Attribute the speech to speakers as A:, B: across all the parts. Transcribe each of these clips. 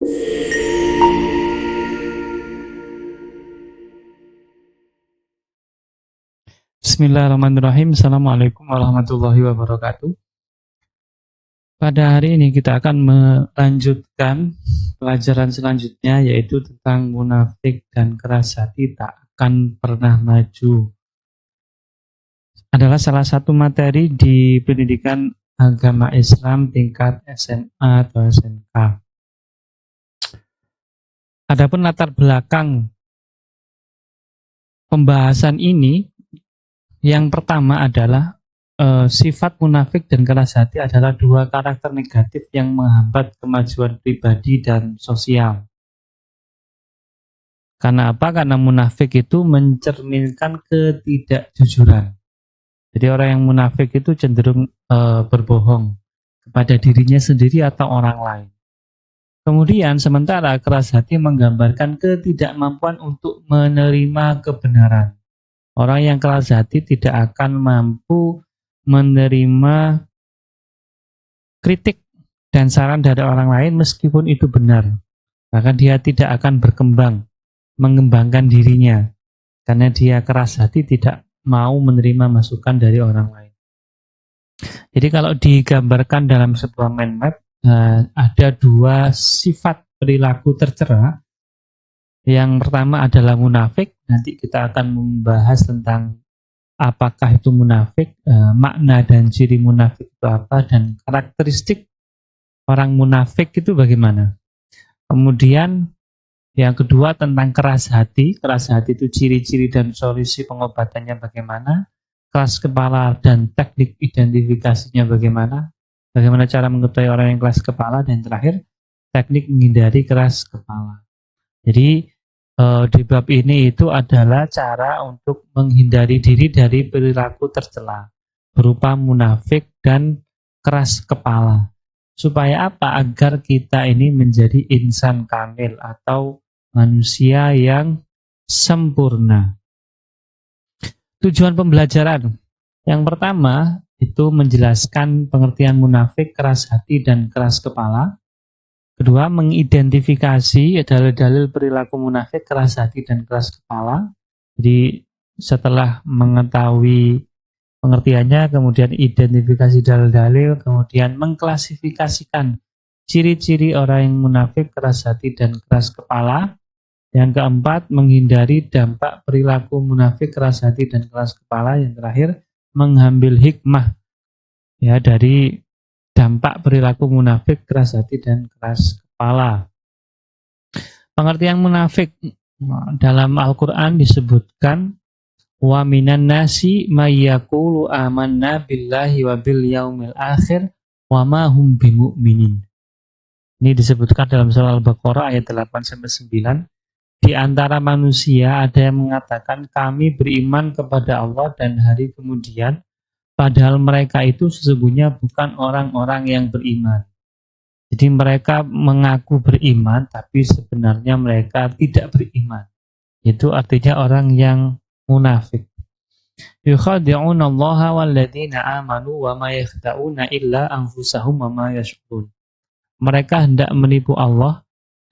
A: Bismillahirrahmanirrahim. Assalamualaikum warahmatullahi wabarakatuh. Pada hari ini kita akan melanjutkan pelajaran selanjutnya, yaitu tentang munafik dan keras hati tak akan pernah maju. Adalah salah satu materi di pendidikan agama Islam tingkat SMA atau SMK. Adapun latar belakang pembahasan ini, yang pertama adalah sifat munafik dan keras hati adalah dua karakter negatif yang menghambat kemajuan pribadi dan sosial. Karena apa? Karena munafik itu mencerminkan ketidakjujuran. Jadi orang yang munafik itu cenderung berbohong kepada dirinya sendiri atau orang lain. Kemudian sementara keras hati menggambarkan ketidakmampuan untuk menerima kebenaran. Orang yang keras hati tidak akan mampu menerima kritik dan saran dari orang lain meskipun itu benar. Bahkan dia tidak akan mengembangkan dirinya, karena dia keras hati tidak mau menerima masukan dari orang lain. Jadi kalau digambarkan dalam sebuah mind map, ada dua sifat perilaku tercela. Yang pertama adalah munafik. Nanti kita akan membahas tentang apakah itu munafik, makna dan ciri munafik itu apa, dan karakteristik orang munafik itu bagaimana. Kemudian yang kedua tentang keras hati. Keras hati itu ciri-ciri dan solusi pengobatannya bagaimana. Keras kepala dan teknik identifikasinya bagaimana. Bagaimana cara mengetahui orang yang keras kepala. Dan terakhir, teknik menghindari keras kepala. Jadi di bab ini itu adalah cara untuk menghindari diri dari perilaku tercela berupa munafik dan keras kepala. Supaya apa? Agar kita ini menjadi insan kamil atau manusia yang sempurna. Tujuan pembelajaran yang pertama itu menjelaskan pengertian munafik, keras hati, dan keras kepala. Kedua, mengidentifikasi dalil-dalil perilaku munafik, keras hati, dan keras kepala. Jadi setelah mengetahui pengertiannya, kemudian identifikasi dalil-dalil, kemudian mengklasifikasikan ciri-ciri orang yang munafik, keras hati, dan keras kepala. Yang keempat, menghindari dampak perilaku munafik, keras hati, dan keras kepala. Yang terakhir, mengambil hikmah ya dari dampak perilaku munafik, keras hati, dan keras kepala. Pengertian munafik dalam Al-Quran disebutkan, wa minan nasi mayyaqulu amanna billahi wa bil yaumil akhir wa ma hum bimu'minin. Ini disebutkan dalam surah Al-Baqarah ayat 8-9. Di antara manusia ada yang mengatakan kami beriman kepada Allah dan hari kemudian, padahal mereka itu sesungguhnya bukan orang-orang yang beriman. Jadi mereka mengaku beriman, tapi sebenarnya mereka tidak beriman. Itu artinya orang yang munafik. Yukhadi'una Allaha walladzina amanu wa ma yakhda'una illa anfusahum wa ma yash'urun. Mereka hendak menipu Allah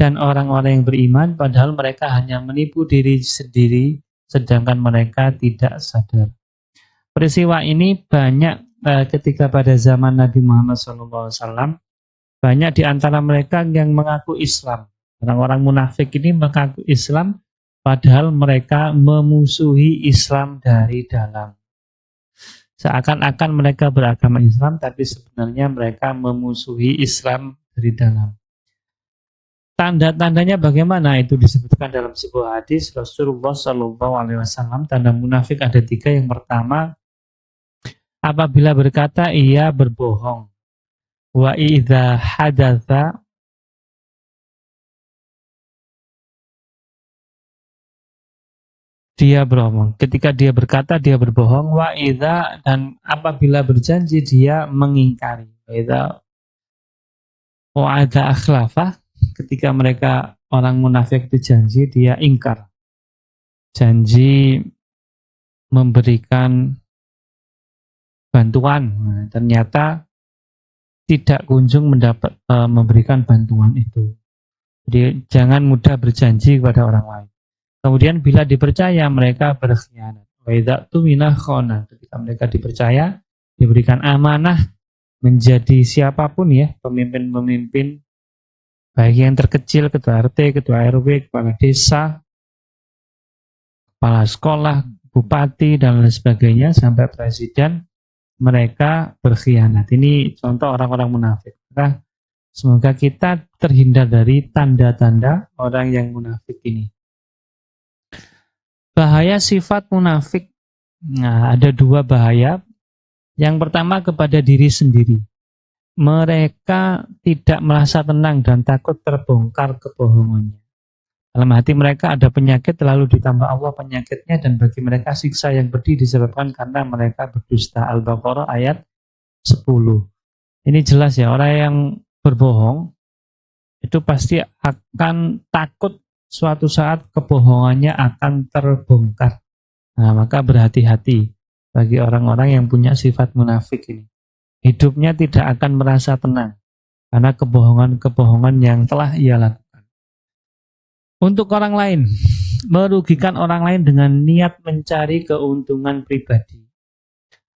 A: dan orang-orang yang beriman, padahal mereka hanya menipu diri sendiri, sedangkan mereka tidak sadar. Peristiwa ini banyak ketika pada zaman Nabi Muhammad SAW, banyak di antara mereka yang mengaku Islam. Orang-orang munafik ini mengaku Islam, padahal mereka memusuhi Islam dari dalam. Seakan-akan mereka beragama Islam, tapi sebenarnya mereka memusuhi Islam dari dalam. Tanda-tandanya bagaimana? Itu disebutkan dalam sebuah hadis Rasulullah SAW. Tanda munafik ada 3. Yang pertama, apabila berkata ia berbohong. Wa idza hadatsa dia berbohong. Ketika dia berkata dia berbohong. Wa idza, dan apabila berjanji dia mengingkari. Wa idza wa'ada akhlafa, ketika mereka orang munafik itu janji, dia ingkar. Janji memberikan bantuan, ternyata tidak kunjung memberikan bantuan itu. Jadi jangan mudah berjanji kepada orang lain. Kemudian bila dipercaya mereka berkhianat. Wa idza tumina khana. Ketika mereka dipercaya, diberikan amanah menjadi siapapun ya, pemimpin-pemimpin baik yang terkecil, ketua RT, ketua RW, kepala desa, kepala sekolah, bupati dan lain sebagainya sampai presiden, mereka berkhianat. Ini contoh orang-orang munafik. Nah, semoga kita terhindar dari tanda-tanda orang yang munafik ini. Bahaya sifat munafik. Nah, ada dua bahaya. Yang pertama kepada diri sendiri. Mereka tidak merasa tenang dan takut terbongkar kebohongannya. Dalam hati mereka ada penyakit, lalu ditambah Allah penyakitnya, dan bagi mereka siksa yang pedih disebabkan karena mereka berdusta. Al-Baqarah ayat 10. Ini jelas ya, orang yang berbohong itu pasti akan takut suatu saat kebohongannya akan terbongkar. Nah, maka berhati-hati bagi orang-orang yang punya sifat munafik ini. Hidupnya tidak akan merasa tenang karena kebohongan-kebohongan yang telah ia lakukan. Untuk orang lain, merugikan orang lain dengan niat mencari keuntungan pribadi.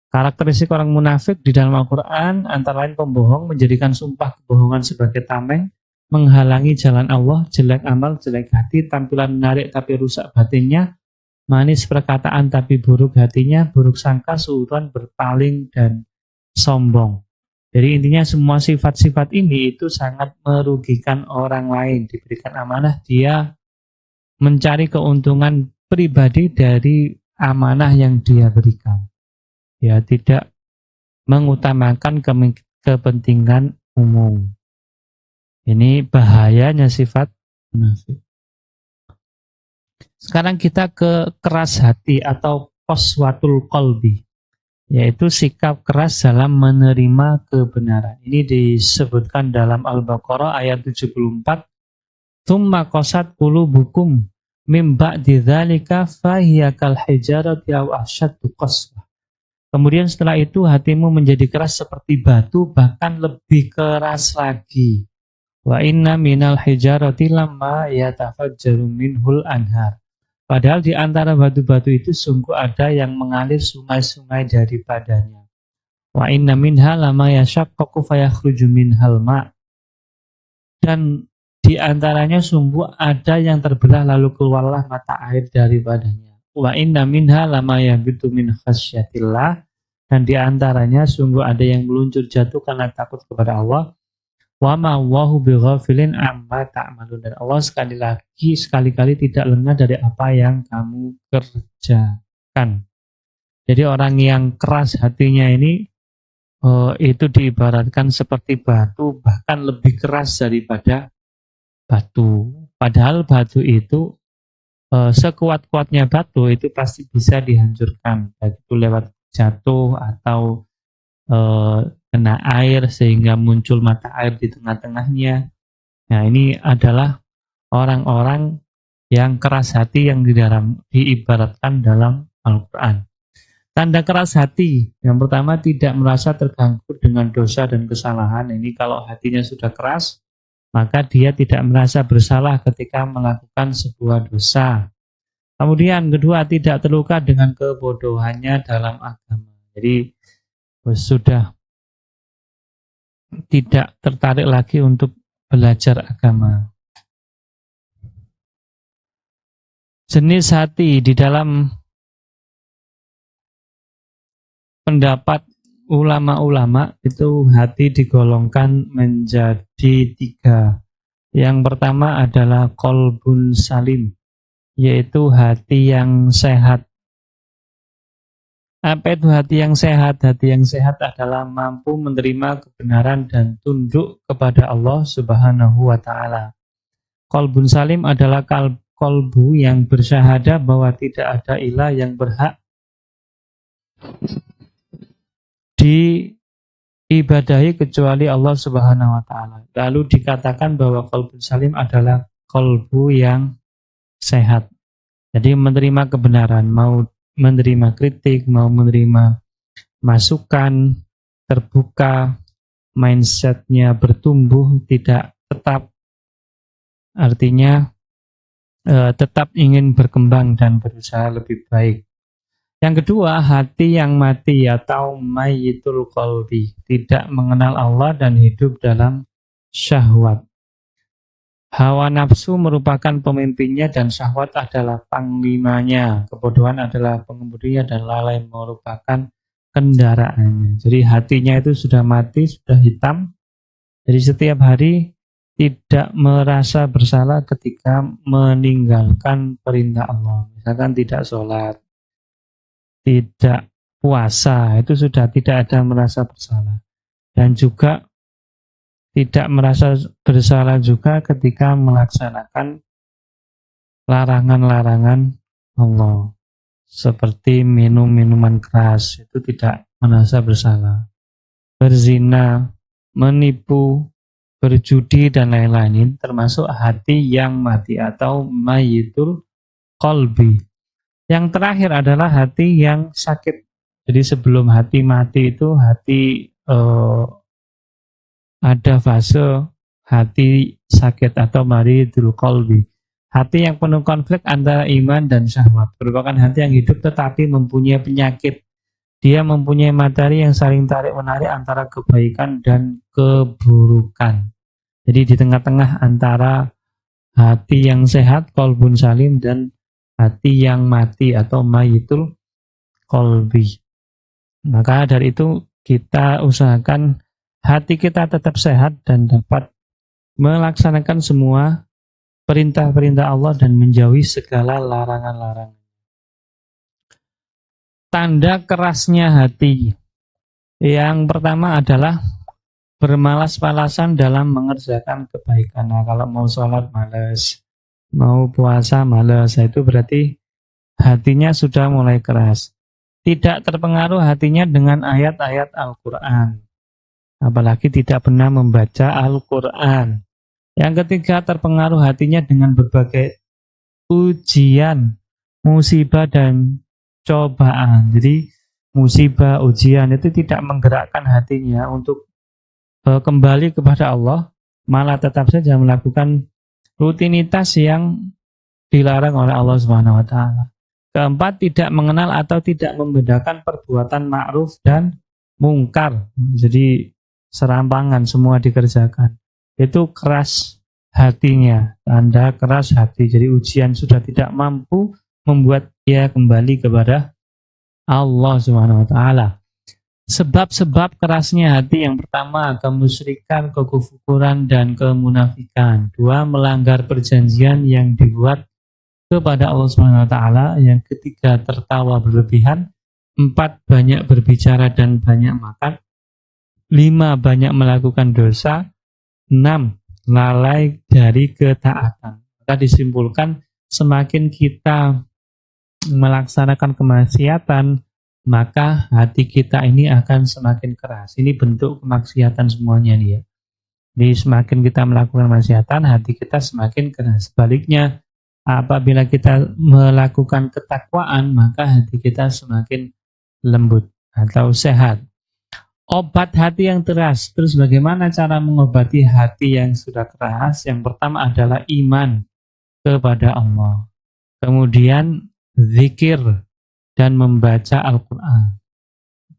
A: Karakteristik orang munafik di dalam Al-Quran antara lain pembohong, menjadikan sumpah kebohongan sebagai tameng, menghalangi jalan Allah, jelek amal, jelek hati, tampilan menarik tapi rusak batinnya, manis perkataan tapi buruk hatinya, buruk sangka, suudzon, berpaling, dan sombong. Jadi intinya semua sifat-sifat ini itu sangat merugikan orang lain. Diberikan amanah, dia mencari keuntungan pribadi dari amanah yang dia berikan. Dia tidak mengutamakan kepentingan umum. Ini bahayanya sifat munafik. Sekarang kita ke keras hati atau qaswatul qalbi, yaitu sikap keras dalam menerima kebenaran. Ini disebutkan dalam Al-Baqarah ayat 74. Tsumma qasat qulubukum mim ba'di dzalika fahiya kal hijarati aw asyaddu qaswah. Kemudian setelah itu hatimu menjadi keras seperti batu, bahkan lebih keras lagi. Wa inna minal hijarati lamma yatafajjaru minhul anhar. Padahal di antara batu-batu itu sungguh ada yang mengalir sungai-sungai daripadanya. Wa inna minha lama yashaqqaqu fayakhruju minhal ma'. Dan di antaranya sungguh ada yang terbelah lalu keluarlah mata air daripadanya. Wa inna minha lama yabitu min khasyatillah. Dan di antaranya sungguh ada yang meluncur jatuh karena takut kepada Allah. Wa ma Allahu bighafilin amma ta'malun. Dan Allah sekali-kali tidak lengah dari apa yang kamu kerjakan. Jadi orang yang keras hatinya ini itu diibaratkan seperti batu, bahkan lebih keras daripada batu. Padahal batu itu sekuat-kuatnya batu itu pasti bisa dihancurkan, baik itu lewat jatuh atau kena air sehingga muncul mata air di tengah-tengahnya. Nah, ini adalah orang-orang yang keras hati yang diibaratkan dalam Al-Quran. Tanda keras hati, yang pertama tidak merasa terganggu dengan dosa dan kesalahan. Ini kalau hatinya sudah keras, maka dia tidak merasa bersalah ketika melakukan sebuah dosa. Kemudian kedua, tidak terluka dengan kebodohannya dalam agama. Jadi sudah tidak tertarik lagi untuk belajar agama. Jenis hati di dalam pendapat ulama-ulama itu hati digolongkan menjadi 3. Yang pertama adalah qalbun salim, yaitu hati yang sehat. Apa itu hati yang sehat? Hati yang sehat adalah mampu menerima kebenaran dan tunduk kepada Allah Subhanahu wa Ta'ala. Qalbun salim adalah qalbu yang bersyahadah bahwa tidak ada ilah yang berhak diibadahi kecuali Allah Subhanahu wa Ta'ala. Lalu dikatakan bahwa qalbun salim adalah qalbu yang sehat. Jadi menerima kebenaran, mau menerima kritik, mau menerima masukan, terbuka, mindsetnya bertumbuh, tidak tetap artinya tetap ingin berkembang dan berusaha lebih baik. Yang kedua, hati yang mati atau mayyitul qalbi, tidak mengenal Allah dan hidup dalam syahwat. Hawa nafsu merupakan pemimpinnya dan syahwat adalah panglimanya. Kebodohan adalah pengemudinya dan lalai merupakan kendaraannya. Jadi hatinya itu sudah mati, sudah hitam. Jadi setiap hari tidak merasa bersalah ketika meninggalkan perintah Allah. Misalkan tidak sholat, tidak puasa, itu sudah tidak ada merasa bersalah. Dan juga tidak merasa bersalah juga ketika melaksanakan larangan-larangan Allah. Seperti minum minuman keras, itu tidak merasa bersalah. Berzina, menipu, berjudi, dan lain-lain, ini termasuk hati yang mati atau mayyitul qalbi. Yang terakhir adalah hati yang sakit. Jadi sebelum hati mati itu hati ada fase hati sakit atau maridul qalbi. Hati yang penuh konflik antara iman dan syahwat. Merupakan hati yang hidup tetapi mempunyai penyakit. Dia mempunyai materi yang saling tarik-menarik antara kebaikan dan keburukan. Jadi di tengah-tengah antara hati yang sehat, qalbun salim, dan hati yang mati atau mayyitul qalbi. Maka dari itu kita usahakan hati kita tetap sehat dan dapat melaksanakan semua perintah-perintah Allah dan menjauhi segala larangan-larangan. Tanda kerasnya hati. Yang pertama adalah bermalas-malasan dalam mengerjakan kebaikan. Nah, kalau mau sholat malas, mau puasa malas, itu berarti hatinya sudah mulai keras. Tidak terpengaruh hatinya dengan ayat-ayat Al-Quran. Apalagi tidak pernah membaca Al-Quran. Yang ketiga, terpengaruh hatinya dengan berbagai ujian, musibah, dan cobaan. Jadi musibah, ujian itu tidak menggerakkan hatinya untuk kembali kepada Allah, malah tetap saja melakukan rutinitas yang dilarang oleh Allah Subhanahu wa taala. Keempat, tidak mengenal atau tidak membedakan perbuatan ma'ruf dan mungkar. Jadi serampangan semua dikerjakan. Itu keras hatinya, tanda keras hati. Jadi ujian sudah tidak mampu membuat dia kembali kepada Allah Subhanahu wa taala. Sebab-sebab kerasnya hati, yang pertama kemusyrikan, kekufuran, dan kemunafikan. Dua, melanggar perjanjian yang dibuat kepada Allah Subhanahu wa taala. Yang ketiga, tertawa berlebihan. Empat, banyak berbicara dan banyak makan. Lima, banyak melakukan dosa. Enam, lalai dari ketaatan. Maka disimpulkan, semakin kita melaksanakan kemaksiatan, maka hati kita ini akan semakin keras. Ini bentuk kemaksiatan semuanya nih ya. Jadi semakin kita melakukan kemaksiatan, hati kita semakin keras. Sebaliknya, apabila kita melakukan ketakwaan, maka hati kita semakin lembut atau sehat. Obat hati yang keras. Terus bagaimana cara mengobati hati yang sudah keras? Yang pertama adalah iman kepada Allah. Kemudian zikir dan membaca Al-Quran.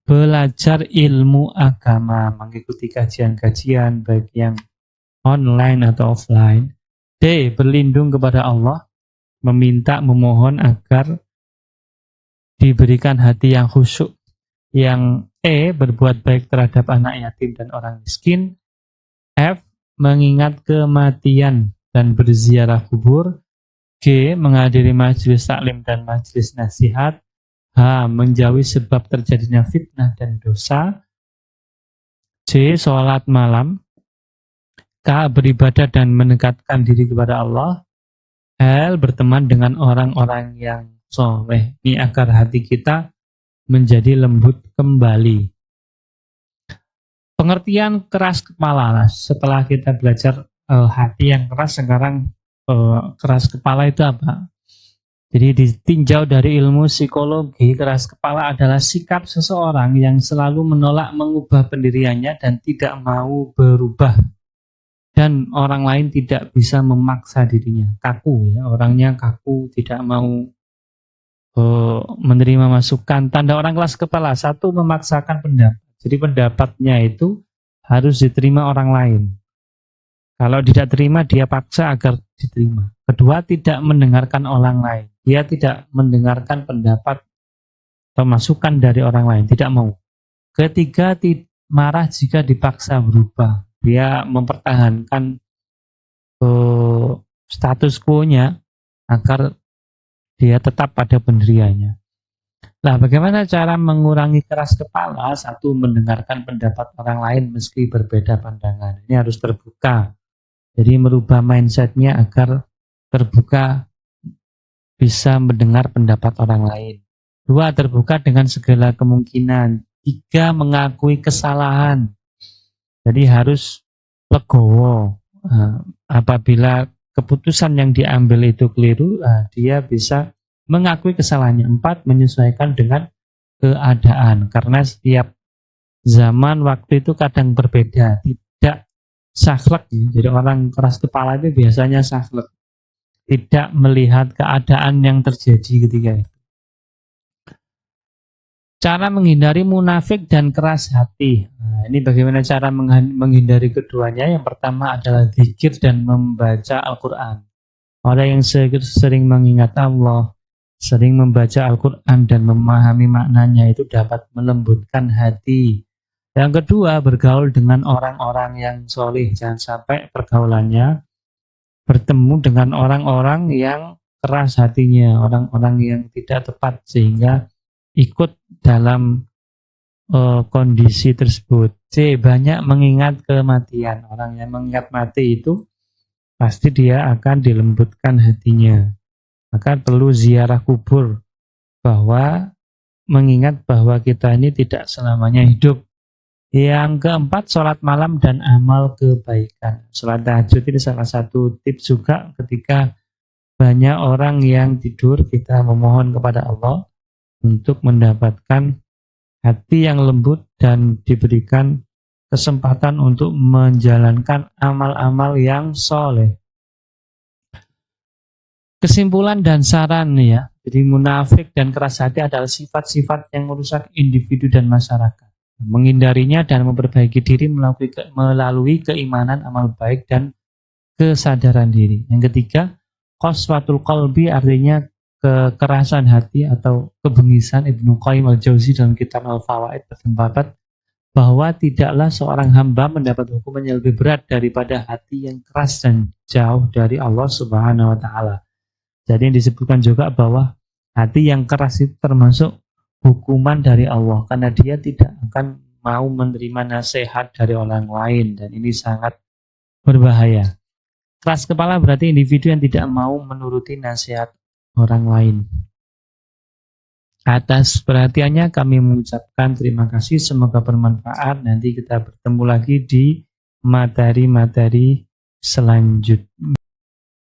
A: Belajar ilmu agama, mengikuti kajian-kajian baik yang online atau offline. D. Berlindung kepada Allah, meminta, memohon agar diberikan hati yang khusyuk. Yang E. Berbuat baik terhadap anak yatim dan orang miskin. F. Mengingat kematian dan berziarah kubur. G. Menghadiri majelis taklim dan majelis nasihat. H. Menjauhi sebab terjadinya fitnah dan dosa. C. Sholat malam. K. Beribadah dan mendekatkan diri kepada Allah. L. Berteman dengan orang-orang yang soleh. Ini agar hati kita menjadi lembut kembali. Pengertian keras kepala. Setelah kita belajar hati yang keras, sekarang keras kepala itu apa? Jadi ditinjau dari ilmu psikologi, keras kepala adalah sikap seseorang yang selalu menolak mengubah pendiriannya dan tidak mau berubah. dan orang lain tidak bisa memaksa dirinya, kaku ya, orangnya kaku, tidak mau menerima masukan. Tanda orang keras kepala, satu, memaksakan pendapat. Jadi pendapatnya itu harus diterima orang lain. Kalau tidak terima, dia paksa agar diterima. Kedua, tidak mendengarkan orang lain. Dia tidak mendengarkan pendapat atau masukan dari orang lain, tidak mau. Ketiga, marah jika dipaksa berubah. Dia mempertahankan status quo-nya agar dia tetap pada pendiriannya. Nah, bagaimana cara mengurangi keras kepala? Satu, mendengarkan pendapat orang lain meski berbeda pandangan. Ini harus terbuka. Jadi merubah mindset-nya agar terbuka, bisa mendengar pendapat orang lain. Dua, terbuka dengan segala kemungkinan. Tiga, mengakui kesalahan. Jadi harus legowo. Apabila keputusan yang diambil itu keliru, dia bisa mengakui kesalahannya. Empat, menyesuaikan dengan keadaan. Karena setiap zaman waktu itu kadang berbeda, tidak saklek. Jadi orang keras kepala itu biasanya saklek, tidak melihat keadaan yang terjadi ketika itu. Cara menghindari munafik dan keras hati. Nah, ini bagaimana cara menghindari keduanya? Yang pertama adalah zikir dan membaca Al-Quran. Orang yang sering mengingat Allah, sering membaca Al-Quran dan memahami maknanya itu dapat melembutkan hati. Yang kedua, bergaul dengan orang-orang yang solih. Jangan sampai pergaulannya bertemu dengan orang-orang yang keras hatinya, orang-orang yang tidak tepat, sehingga ikut dalam kondisi tersebut. C, banyak mengingat kematian. Orang yang mengingat mati itu pasti dia akan dilembutkan hatinya. Maka perlu ziarah kubur, bahwa mengingat bahwa kita ini tidak selamanya hidup. Yang keempat, sholat malam dan amal kebaikan. Sholat tahajud ini salah satu tips juga. Ketika banyak orang yang tidur, kita memohon kepada Allah untuk mendapatkan hati yang lembut dan diberikan kesempatan untuk menjalankan amal-amal yang soleh. Kesimpulan dan saran ya, jadi munafik dan keras hati adalah sifat-sifat yang merusak individu dan masyarakat. Menghindarinya dan memperbaiki diri melalui keimanan, amal baik, dan kesadaran diri. Yang ketiga, qaswatul qalbi, artinya kekerasan hati atau kebengisan. Ibnu Qayyim al-Jauzi dalam kitab Al-Fawaid berpendapat bahwa tidaklah seorang hamba mendapat hukuman yang lebih berat daripada hati yang keras dan jauh dari Allah Subhanahu wa Ta'ala. Jadi disebutkan juga bahwa hati yang keras itu termasuk hukuman dari Allah, karena dia tidak akan mau menerima nasihat dari orang lain, dan ini sangat berbahaya. Keras kepala berarti individu yang tidak mau menuruti nasihat orang lain. Atas perhatiannya kami mengucapkan terima kasih, semoga bermanfaat. Nanti kita bertemu lagi di materi-materi selanjutnya.